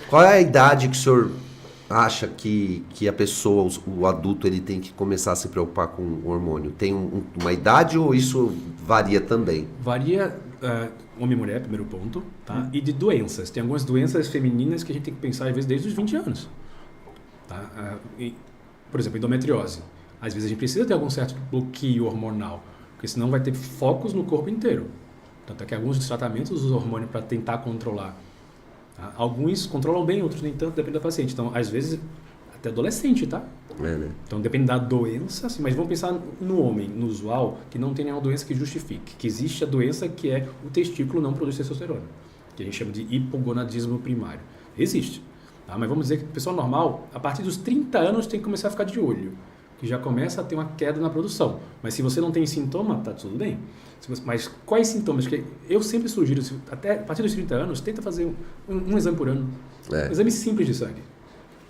Qual é a idade que o senhor acha que a pessoa, o adulto, ele tem que começar a se preocupar com o hormônio? Tem uma idade ou isso varia também? Varia homem e mulher, primeiro ponto, tá? E de doenças. Tem algumas doenças femininas que a gente tem que pensar, às vezes, desde os 20 anos. Tá? Por exemplo, endometriose. Às vezes a gente precisa ter algum certo bloqueio hormonal, porque senão vai ter focos no corpo inteiro. Tanto é que alguns dos tratamentos usam hormônio para tentar controlar. Tá? Alguns controlam bem, outros nem tanto, depende da paciente. Então, às vezes, até adolescente, tá? Né? Então, depende da doença, assim, mas vamos pensar no homem, no usual, que não tem nenhuma doença que justifique. Que existe a doença que é o testículo não produz testosterona, que a gente chama de hipogonadismo primário. Existe. Tá? Mas vamos dizer que a pessoa normal, a partir dos 30 anos, tem que começar a ficar de olho, que já começa a ter uma queda na produção. Mas se você não tem sintoma, tá tudo bem. Mas quais sintomas? Que eu sempre sugiro, até a partir dos 30 anos, tenta fazer um exame por ano. Um exame simples de sangue.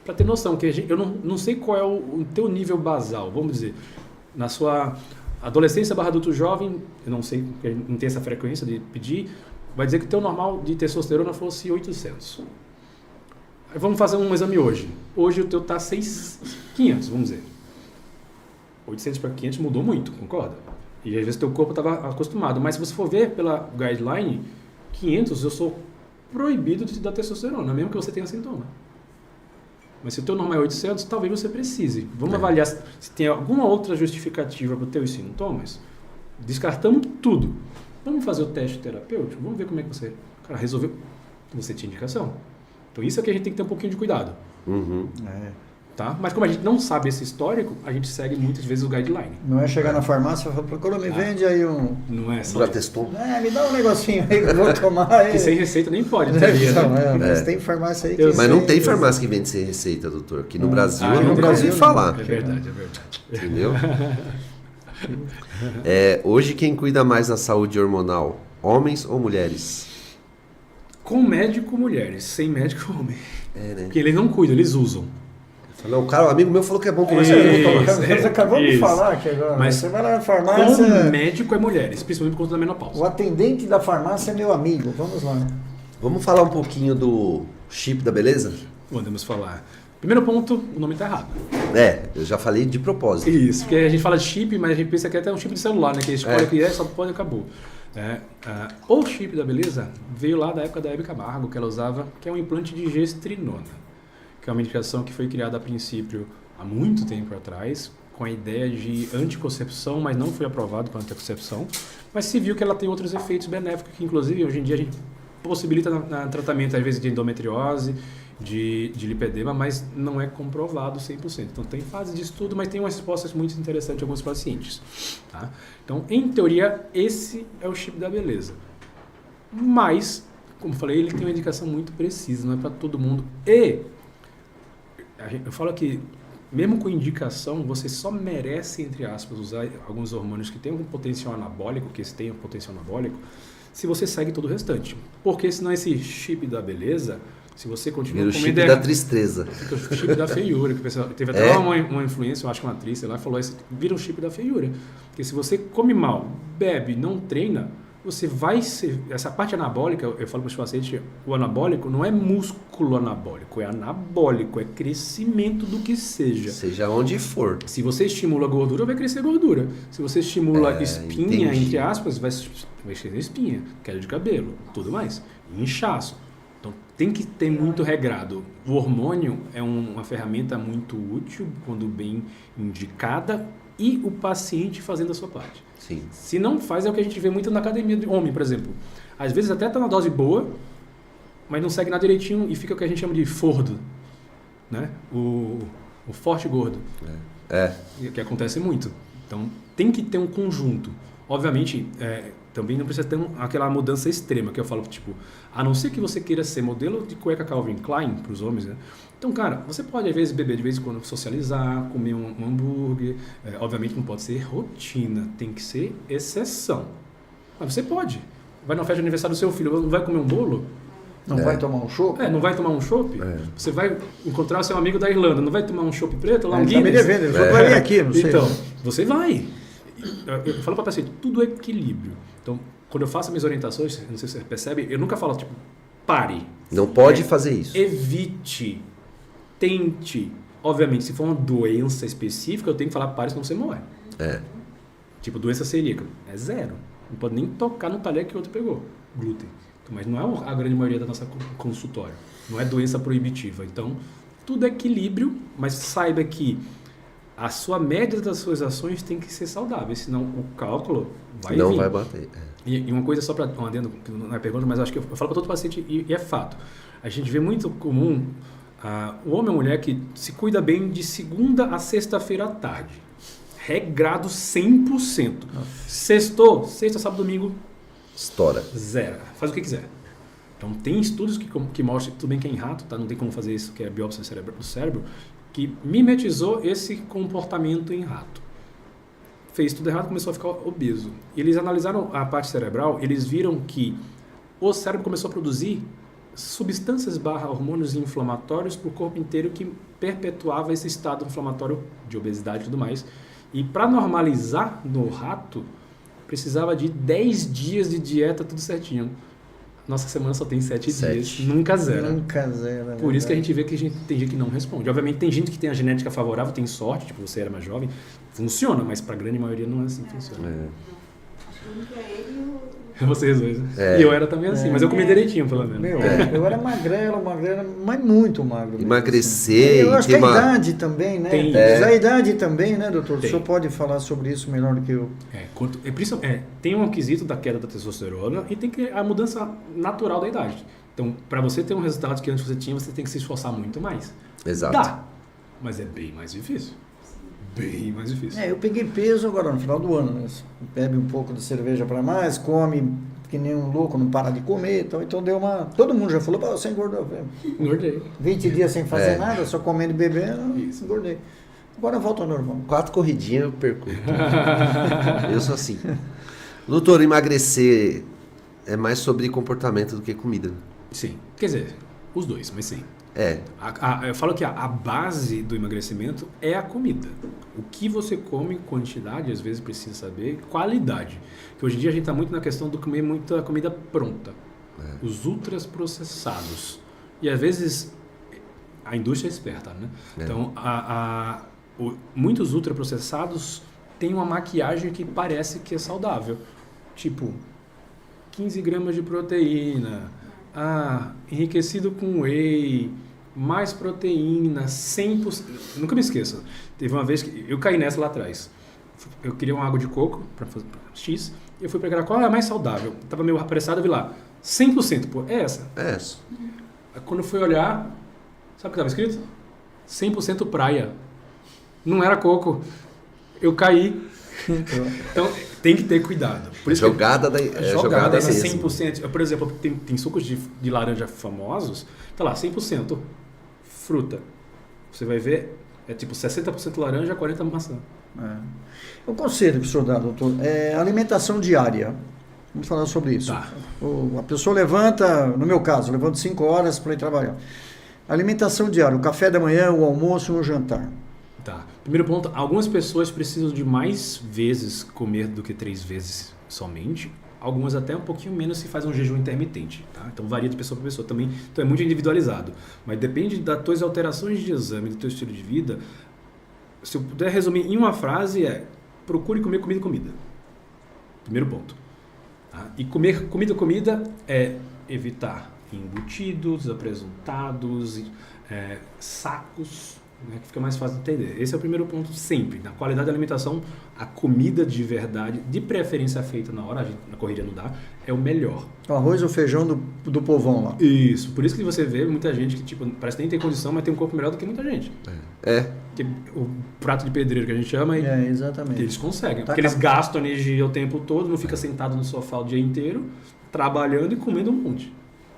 Para ter noção, que eu não sei qual é o teu nível basal. Vamos dizer, na sua adolescência / adulto jovem, eu não sei, porque não tem essa frequência de pedir, vai dizer que o teu normal de testosterona fosse 800. Aí vamos fazer um exame hoje. Hoje o teu está 500, vamos dizer. 800 para 500 mudou muito, concorda? E às vezes teu corpo estava acostumado. Mas se você for ver pela guideline, 500 eu sou proibido de te dar testosterona, mesmo que você tenha sintoma. Mas se o teu normal é 800, talvez você precise. Vamos avaliar se tem alguma outra justificativa para os teus sintomas. Descartamos tudo. Vamos fazer o teste terapêutico? Vamos ver como é que você resolveu. Você tinha indicação. Então isso é que a gente tem que ter um pouquinho de cuidado. Tá? Mas como a gente não sabe esse histórico, a gente segue muitas vezes o guideline. Não é chegar na farmácia e falar, procura, me vende aí um... Não é só Brateston. me dá um negocinho aí que eu vou tomar aí. que sem receita nem pode. Mas tem farmácia aí que... Mas não tem farmácia que vende sem receita, doutor. Aqui no Brasil, eu nunca ouvi falar. É verdade. Entendeu? Hoje, quem cuida mais da saúde hormonal? Homens ou mulheres? Com médico, mulheres. Sem médico, homem. Né? Porque eles não cuidam, eles usam. Não, o amigo meu falou que é bom tomar Você acabou de falar que agora. Mas você vai lá na farmácia... Com médico é mulheres, principalmente por conta da menopausa. O atendente da farmácia é meu amigo. Vamos lá. Vamos falar um pouquinho do chip da beleza? Podemos falar. Primeiro ponto, o nome está errado. Eu já falei de propósito. Isso, porque a gente fala de chip, mas a gente pensa que é até um chip de celular, né? Que escolhe o que só pode e acabou. O chip da beleza veio lá da época da Hebe Camargo, que ela usava, que é um implante de gestrinona, que é uma medicação que foi criada a princípio há muito tempo atrás, com a ideia de anticoncepção, mas não foi aprovado para anticoncepção, mas se viu que ela tem outros efeitos benéficos, que inclusive hoje em dia a gente possibilita no tratamento, às vezes, de endometriose, de lipedema, mas não é comprovado 100%. Então tem fase de estudo, mas tem umas respostas muito interessantes de alguns pacientes. Tá? Então, em teoria, esse é o chip da beleza. Mas, como eu falei, ele tem uma indicação muito precisa, não é para todo mundo. E eu falo que, mesmo com indicação, você só merece, entre aspas, usar alguns hormônios que têm um potencial anabólico, que tem um potencial anabólico, se você segue todo o restante. Porque senão esse chip da beleza, se você continua comendo... Vira o chip da tristeza. Fica o chip da feiura. Que o pessoal, teve até uma influência, eu acho que uma atriz, sei lá, falou isso, vira o chip da feiura. Porque se você come mal, bebe, não treina, você vai ser... Essa parte anabólica, eu falo para os pacientes, o anabólico não é músculo anabólico, é anabólico, é crescimento do que seja. Seja onde for. Se você estimula a gordura, vai crescer gordura. Se você estimula espinha, entendi. entre aspas, vai crescer espinha, queda de cabelo, tudo mais. Inchaço. Então tem que ter muito regrado. O hormônio é uma ferramenta muito útil quando bem indicada e o paciente fazendo a sua parte. Sim. Se não faz, é o que a gente vê muito na academia de homem, por exemplo. Às vezes até está na dose boa, mas não segue nada direitinho e fica o que a gente chama de fordo, né? O forte gordo. Que acontece muito. Então tem que ter um conjunto. Obviamente, também não precisa ter aquela mudança extrema que eu falo, tipo, a não ser que você queira ser modelo de cueca Calvin Klein para os homens, né? Então, cara, você pode às vezes beber de vez em quando, socializar, comer um hambúrguer, obviamente não pode ser rotina, tem que ser exceção. Mas você pode. Vai na festa de aniversário do seu filho, não vai comer um bolo? Não vai tomar um chopp? Não vai tomar um chopp? Você vai encontrar seu amigo da Irlanda, não vai tomar um chopp preto lá, um Guinness? Tá me devendo, ele falou pra vir aqui, não sei. Então, você vai. Eu falo para o paciente, tudo é equilíbrio. Então, quando eu faço minhas orientações, não sei se você percebe, eu nunca falo, tipo, pare. Não pode fazer isso. Evite. Tente. Obviamente, se for uma doença específica, eu tenho que falar pare, senão você morre. Tipo, doença celíaca. É 0. Não pode nem tocar no talher que o outro pegou. Glúten. Mas não é a grande maioria da nossa consultório. Não é doença proibitiva. Então, tudo é equilíbrio, mas saiba que a sua média das suas ações tem que ser saudável, senão o cálculo vai vir. Não vai bater. E uma coisa só para um adendo, que não é pergunta, mas acho que eu falo para todo paciente e é fato. A gente vê muito comum o homem ou a mulher que se cuida bem de segunda a sexta-feira à tarde. Regrado 100%. Sextou, sexta, sábado, domingo, Estoura. 0. Faz o que quiser. Então, tem estudos que mostram, tudo bem que é em rato, tá? Não tem como fazer isso, que é biópsia do cérebro, que mimetizou esse comportamento em rato. Fez tudo errado, começou a ficar obeso. Eles analisaram a parte cerebral, eles viram que o cérebro começou a produzir substâncias hormônios inflamatórios para o corpo inteiro que perpetuava esse estado inflamatório de obesidade e tudo mais. E para normalizar no rato, precisava de 10 dias de dieta, tudo certinho. Nossa semana só tem 7 dias, nunca zero. Nunca zero. Por isso que a gente vê que tem gente que não responde. Obviamente tem gente que tem a genética favorável, tem sorte, tipo você era mais jovem, funciona, mas para a grande maioria não é assim que funciona. Acho que o único é ele e o... Vocês dois. E eu era também assim, mas eu comi direitinho, pelo menos. Eu era magrelo, mas muito magro. Emagrecer. Eu acho que a idade também, né? Tem A idade também, né, doutor? Tem. O senhor pode falar sobre isso melhor do que eu. Tem um quesito da queda da testosterona e tem a mudança natural da idade. Então, para você ter um resultado que antes você tinha, você tem que se esforçar muito mais. Exato. Dá, mas é bem mais difícil. Bem mais difícil. Eu peguei peso agora no final do ano, né? Bebe um pouco de cerveja para mais, come que nem um louco, não para de comer, então deu uma... Todo mundo já falou, você engordou. Engordei. 20 dias sem fazer nada, só comendo e bebendo, engordei. Agora volta ao normal. 4 corridinhas eu perco. Eu sou assim. Doutor, emagrecer é mais sobre comportamento do que comida. Sim. Quer dizer, os dois, mas sim. Eu falo que a base do emagrecimento é a comida. O que você come, quantidade, às vezes precisa saber, qualidade. Porque hoje em dia a gente está muito na questão de comer muita comida pronta. Os ultras processados. E às vezes a indústria é esperta, né? Então, muitos ultraprocessados têm uma maquiagem que parece que é saudável. Tipo, 15 gramas de proteína, enriquecido com whey, mais proteína, 100%. Nunca me esqueço. Teve uma vez que eu caí nessa lá atrás. Eu queria uma água de coco para fazer X. Eu fui pegar qual é a mais saudável. Tava meio apressado, eu vi lá. 100%, pô, é essa. É essa. Quando eu fui olhar, sabe o que estava escrito? 100% praia. Não era coco. Eu caí. Então, tem que ter cuidado. Por isso jogada da 100%. mesmo. Por exemplo, tem sucos de laranja famosos, tá lá, 100% fruta. Você vai ver, é tipo 60% laranja, 40% maçã. O conselho que o senhor dá, doutor, é alimentação diária. Vamos falar sobre isso. Tá. A pessoa levanta, no meu caso, levanta 5 horas para ir trabalhar. Alimentação diária, o café da manhã, o almoço e o jantar. Tá. Primeiro ponto, algumas pessoas precisam de mais vezes comer do que 3 vezes somente. Algumas até um pouquinho menos se faz um jejum intermitente. Tá? Então varia de pessoa para pessoa também. Então é muito individualizado. Mas depende das tuas alterações de exame, do teu estilo de vida. Se eu puder resumir em uma frase procure comer comida. Primeiro ponto. Tá? E comer comida é evitar embutidos, apresentados, sacos, né, que fica mais fácil de entender. Esse é o primeiro ponto sempre. Na qualidade da alimentação, a comida de verdade, de preferência feita na hora, na corrida não dá, é o melhor. O arroz ou feijão do povão lá. Isso. Por isso que você vê muita gente que tipo, parece que nem tem condição, mas tem um corpo melhor do que muita gente. Que o prato de pedreiro que a gente chama, exatamente. Eles conseguem. Porque eles gastam energia o tempo todo, não fica sentado no sofá o dia inteiro, trabalhando e comendo um monte.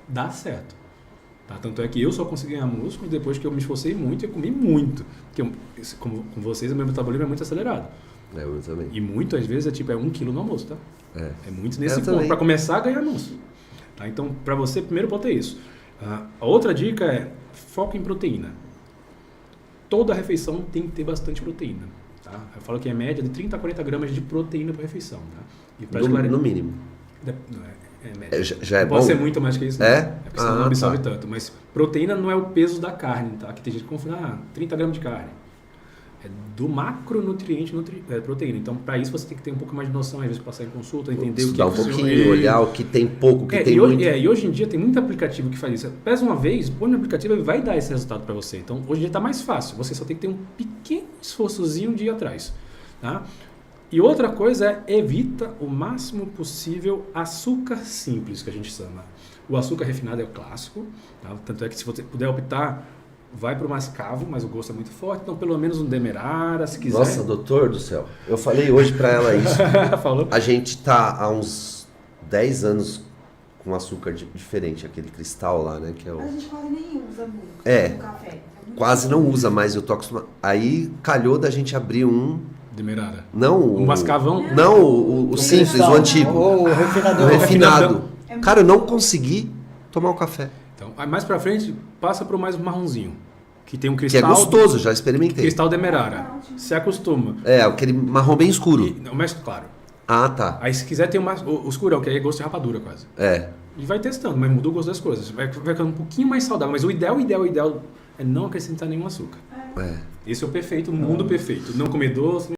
Dá certo. Tá? Tanto é que eu só consegui ganhar músculo depois que eu me esforcei muito e comi muito. Porque, como com vocês, o meu metabolismo é muito acelerado. Eu também. E muito, às vezes, é 1 quilo no almoço, tá? É muito nesse ponto, também. para começar a ganhar músculo. Tá? Então, para você, o primeiro ponto é isso. A outra dica é foco em proteína. Toda refeição tem que ter bastante proteína. Tá? Eu falo que é média de 30 a 40 gramas de proteína por refeição. Tá? E no mínimo. média. Já é Não bom? pode ser muito mais que isso. É? Não. Porque senão não absorve tá. tanto. Mas proteína não é o peso da carne, tá? Que tem gente que confunde, 30 gramas de carne. É do macronutriente proteína. Então, para isso, você tem que ter um pouco mais de noção, às vezes, passar em consulta, entender o que Estudar um funciona. pouquinho, olhar o que tem pouco, o que tem e muito. e hoje em dia tem muito aplicativo que faz isso. Pesa uma vez, põe no aplicativo e vai dar esse resultado para você. Então, hoje em dia está mais fácil. Você só tem que ter um pequeno esforçozinho de ir atrás. Tá? E outra coisa é evita o máximo possível açúcar simples, que a gente chama. O açúcar refinado é o clássico. Tá? Tanto é que se você puder optar, vai para o mascavo, mas o gosto é muito forte. Então, pelo menos um demerara, se quiser. Nossa, doutor do céu. Eu falei hoje pra ela isso. Falou? A gente tá há uns 10 anos com açúcar diferente, aquele cristal lá, né? Que é A o... gente quase nem usa muito É. no café. É muito Quase não usa, mas eu tô acostumado. Aí calhou da gente abrir um... Demerara. Não Um mascavão. Não, o simples, cristal, o antigo. O O refinador. refinado. É muito Cara, eu não bom. consegui tomar o café. Então, aí mais pra frente, passa pro mais marronzinho. Que tem um Que é cristal. gostoso, já experimentei. Cristal demerara. Se acostuma. É, aquele marrom bem escuro. Não, mais claro. Ah, tá. Aí se quiser tem o escurão, que aí é gosto de rapadura quase. É. E vai testando, mas muda o gosto das coisas. Vai ficando um pouquinho mais saudável. Mas o ideal é não acrescentar nenhum açúcar. É. Esse é o perfeito, o mundo perfeito. Não comer doce,